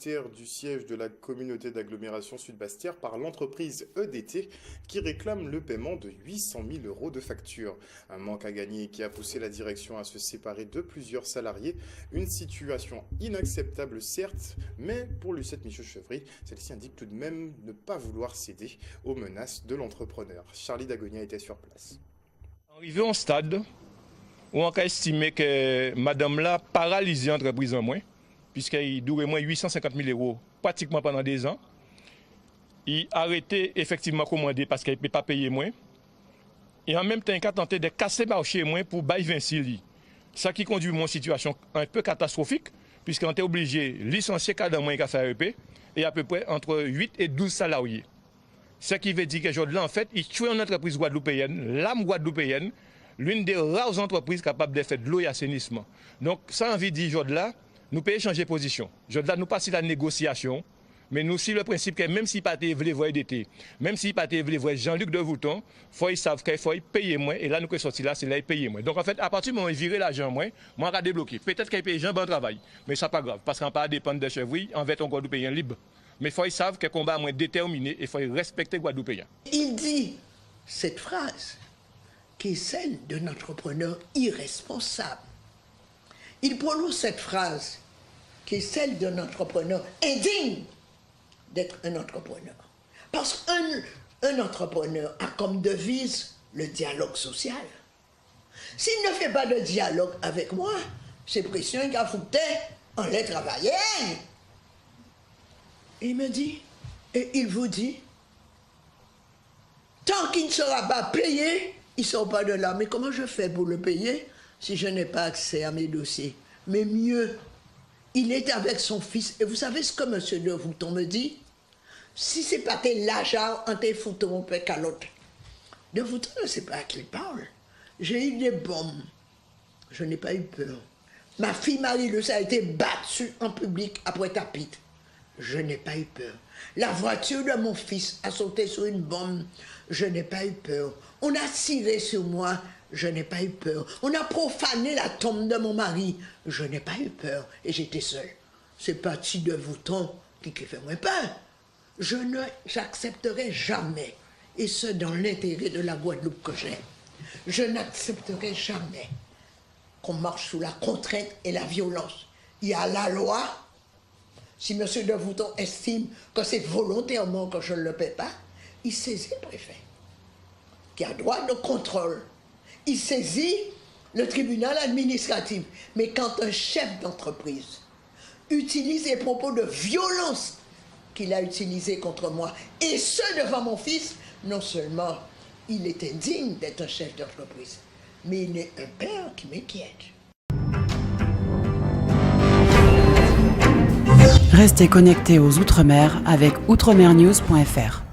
Du siège de la communauté d'agglomération Sud-Bastière par l'entreprise EDT qui réclame le paiement de 800 000 euros de facture. Un manque à gagner qui a poussé la direction à se séparer de plusieurs salariés. Une situation inacceptable certes, mais pour Lucette Michaud-Chevry, celle-ci indique tout de même ne pas vouloir céder aux menaces de l'entrepreneur. Charlie Dagonia était sur place. Arrivé au stade où on a estimé que madame là paralysé l'entreprise en moins, puisqu'il durait moins 850 000 euros pratiquement pendant 2 ans. Il a arrêté effectivement commander parce qu'il ne peut pas payer moins. Et en même temps, il a tenté de casser le marché moins pour bailler Vinci. Ça qui conduit à une situation un peu catastrophique, puisqu'on est obligé de licencier cadre moins qu'à faire EP, et à peu près entre 8 et 12 salariés. Ce qui veut dire que aujourd'hui, en fait, il tue une entreprise guadeloupéenne, l'âme guadeloupéenne, l'une des rares entreprises capables de faire de l'eau et assainissement. Donc, ça envie de dire aujourd'hui là, nous pouvons changer de position. Je dois nous passer la négociation, mais nous aussi le principe que même si pas voulez voir d'été, même si pas voulez voir Jean-Luc Devouton, faut ils savent qu'il faut payer moins et là nous que sorti là, c'est là payer moins. Donc en fait à partir du moment où ils virent l'argent moins, moi on va débloquer. Peut-être qu'ils payent Jean bon travail, mais ça pas grave parce qu'on pas dépendre de chevriers, en fait on Guadeloupéen libre. Mais faut ils savent que combat moins déterminé et faut respecter Guadeloupéen. Il dit cette phrase qui est celle d'un entrepreneur irresponsable. Il prononce cette phrase qui est celle d'un entrepreneur indigne d'être un entrepreneur. Parce qu'un entrepreneur a comme devise le dialogue social. S'il ne fait pas de dialogue avec moi, c'est pression qu'il a foutu en les travailler. Il me dit, et il vous dit, tant qu'il ne sera pas payé, il ne sort pas de là. Mais comment je fais pour le payer si je n'ai pas accès à mes dossiers? Mais mieux, il est avec son fils. Et vous savez ce que M. Devouton me dit? Si c'est pas tes lajards, on t'est foutu mon père qu'à l'autre. Devouton ne sait pas à qui il parle. J'ai eu des bombes. Je n'ai pas eu peur. Ma fille Marie-Luce a été battue en public après tapite. Je n'ai pas eu peur. La voiture de mon fils a sauté sur une bombe. Je n'ai pas eu peur. On a tiré sur moi. Je n'ai pas eu peur. On a profané la tombe de mon mari. Je n'ai pas eu peur. Et j'étais seule. C'est parti de Devouton qui fait moins peur. Je n'accepterai jamais, et ce dans l'intérêt de la Guadeloupe que j'ai, je n'accepterai jamais qu'on marche sous la contrainte et la violence. Il y a la loi. Si M. Devouton estime que c'est volontairement que je ne le paie pas, il saisit le préfet, qui a droit de contrôle. Il saisit le tribunal administratif. Mais quand un chef d'entreprise utilise les propos de violence qu'il a utilisés contre moi, et ce devant mon fils, non seulement il est indigne d'être un chef d'entreprise, mais il est un père qui m'inquiète. Restez connectés aux Outre-mer avec outremernews.fr.